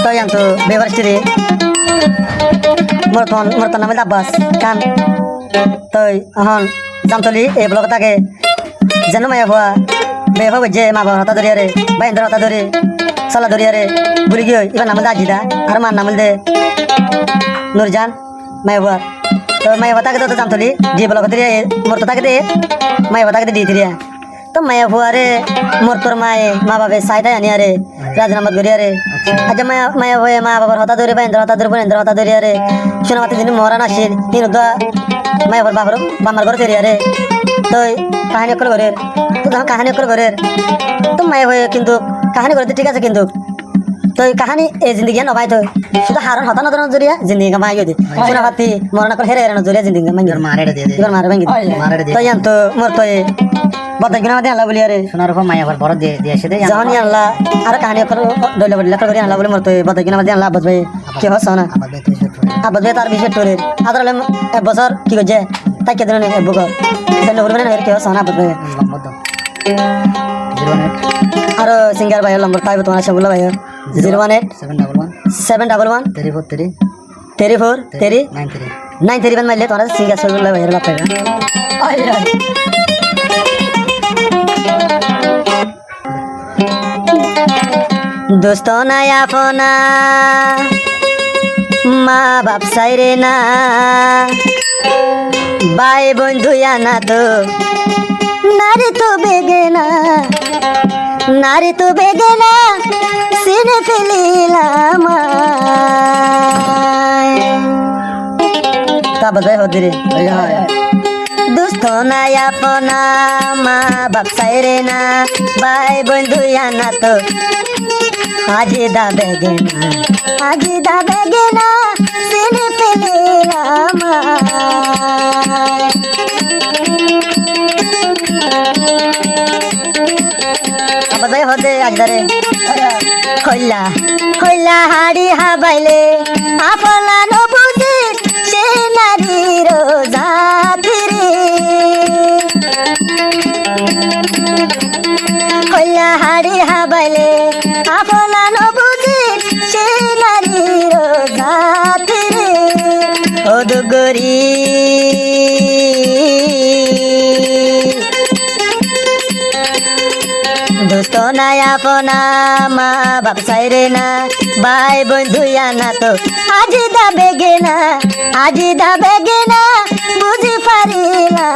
তো yang tu bebas diri merton nama Abbas kan tôi hon jam toli e blog take janu maya hua beba beje ma ba hata dori are bayendra hata dori sala dori are buri gyo iban nama Ajida ar man namal de Nurjan maya hua तो maya hua take to jam toli di blog diri morto take de maya hua take di diri तो मैं हुआ रे मोर तोर माए माँ बाबे side है रे राजनामत गरिया रे आज मैं हुए माँ बाबा होता दोरे बहन होता दोरे बहन होता दोरे रे सुना मत दिन मोरा ना शीर हिन दो मैं बाबा बामर घर तेरे रे तो कहानी कर घरे तो कहानी कर घरे तो मैं हुए किंतु कहानी करते ठीक है किंतु तो कहानी ए जिंदगी न भाई तो सुधा हारन होता न तो जरिया जिंदगी का मायो दे सुना हाथी मोरना कर हेरे न जरिया जिंदगी में मारे दे इधर मारे बंगी मारे दे तो यान तो मोर तो बता गिना दे अल्लाह बोलिया रे सुना रखो माया पर बरद दे से दे जान या अल्लाह अरे कहानी कर डोले बडले कर अल्लाह बोले मोर तो बता गिना दे अल्लाह बदबे के हो सोना आ बदबे तार बिशे टोरे आदरले ए बसर की गजे ताके दिन ने बुग तने उरबने ने के हो सोना बदबे और सिंगर भाई नंबर ताई तुम्हारा शबुल्ला भाई 018 711 34 931 में ले तुम्हारा सिंगर शबुल्ला भाई ला पेगा दोस्तों नया फोना माँ बाप साइरे ना भाई बंधु या ना तो नारी तो बेगेना सीने फिलीला का बजाय हो दिरे दोस्तों नया फोना माँ बाप साइरे ना भाई बंधु या ना तो आजिदा बेगेना सीने फिलीला बजाय होते आज दरे हल्ला हाड़ी हाबाइले आफला न बुझे से नारी रोजा फिरे हल्ला हाड़ी हाबाइले आफला न बुझे से नारी रोजा फिरे ओ दुगरी दोस्तों नया फोना माँ बाप साइरे ना भाई बंधु या ना तो आजिदा बेगेना बुझी पारिला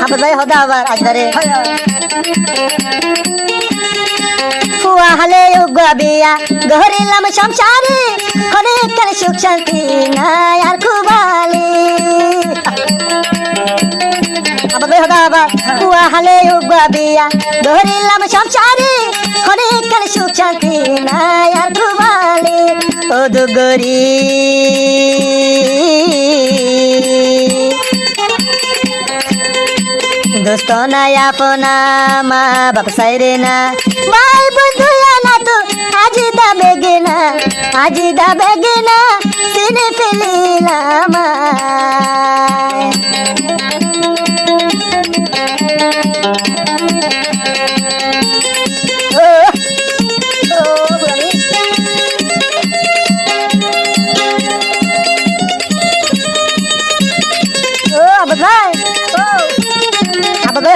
आप भाई होदा आबार आज दरे फुआ हले उगा बिया गहरिलाम संसारे हने कल सुख शांति ना यार खुबाली अब बे होदा बा हुआ हले उगा बिया दोहरिलाम संसारे हने कल सुख शांति ना यार खुबाले ओ दुगरी दोस्तों नया फोना माँ बाप साइरे ना भाई बंधु या ना तो आजिदा बेगेना सीने फिलीला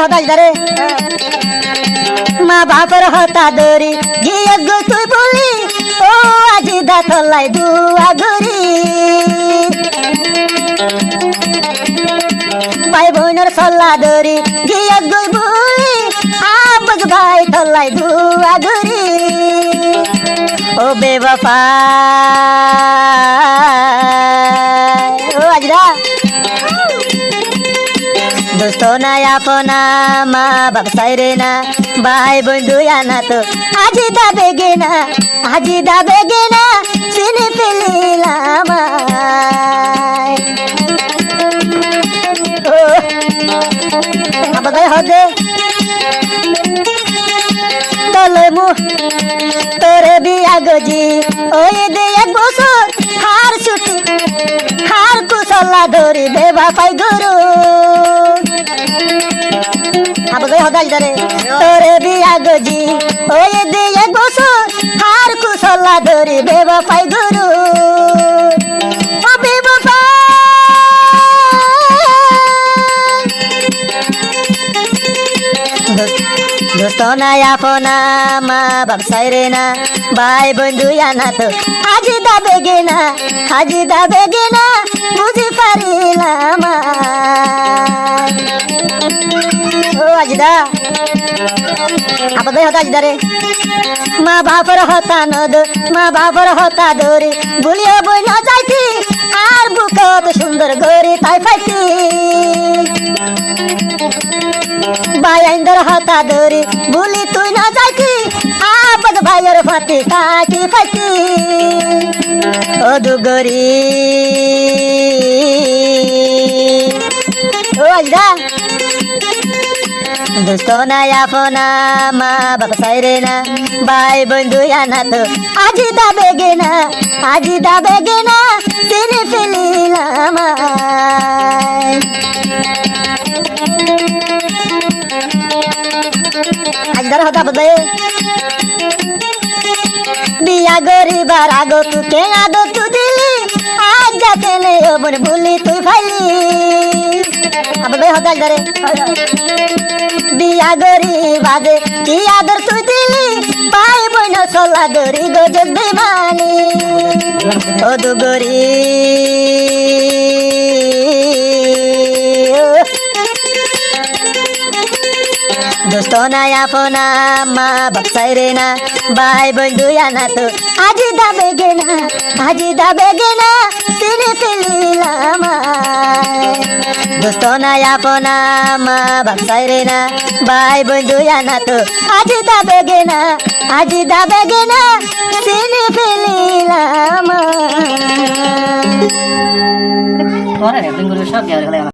होता इधर माँ बाप होता दोरी गिया गो तू बोली ओ आजिदा थलाई दुआ गोरी भाई बहनर सल्ला दोरी गिया गो बोली आबज भाई थलाई दुआ गोरी ओ बेवफा ओ आजिदा दोस्तों नया फोना माँ बाप साइरे ना भाई बंधु या ना तो आजिदा बेगेना सीने फिलीला अब गए हो दे तले मुँह तोरे भी आगोजी ओए दे एक बसर हार छुट्टी हार कुशला धरी बेबा पाई गुरु अब गए होदा इधर तोरे भी গজি ওই দিয়ে এক বছর আর কুশলা ধরি বেবাফাই গুরু ও বেবাফাই দোস্ত নাই আপনা মা বাপ সাইরে না ভাই বন্ধু আনা তো আজি দাবে গেনা আজি দাবে গেনা বুঝি পারিলাম ও আজিদা আপদ হতা আজিদা রে মা বাপর হতা নদ মা বাপর হতা দরি বলিয়া বই না যাইতি আর বুকত সুন্দর গরি তাই পাইতি ভাই আইন্দর হতা দরি বলি তুই না যাইতি আপদ ভাইয়ের ফাতি তাকি পাইতি ও দুগরি ও আজিদা দোস্ত নাই আপনা মা বাপ সাইরে না ভাই বন্ধু আনা তো আজি দাবে গেনা আজি দাবে গেনা চিনি ফেলিলাম আজ ধর হতা বদলে বিয়া গরিবার আগত কে আদত দিলি আজ যাতে নেই ওবন ভুলি তুই ফাইলি আবদে হতা ধরে বিয়া গরিব আগে কি আদর তুই দিলি পাই বইন চলা দরি গজব বেমানি ও দুগরি দোস্ত নাই আপনা মা বাপ সাইরে না ভাই বন্ধু আনা তো আজি দাবে গেনা আজি দাবে গেনা চিনি ফেলিলাম দোস্ত নাই আপনা মা বাপ সাইরে না ভাই বন্ধু আনা তো আজি দাবে গেনা আজি দাবে গেনা চিনি ফেলিলাম সব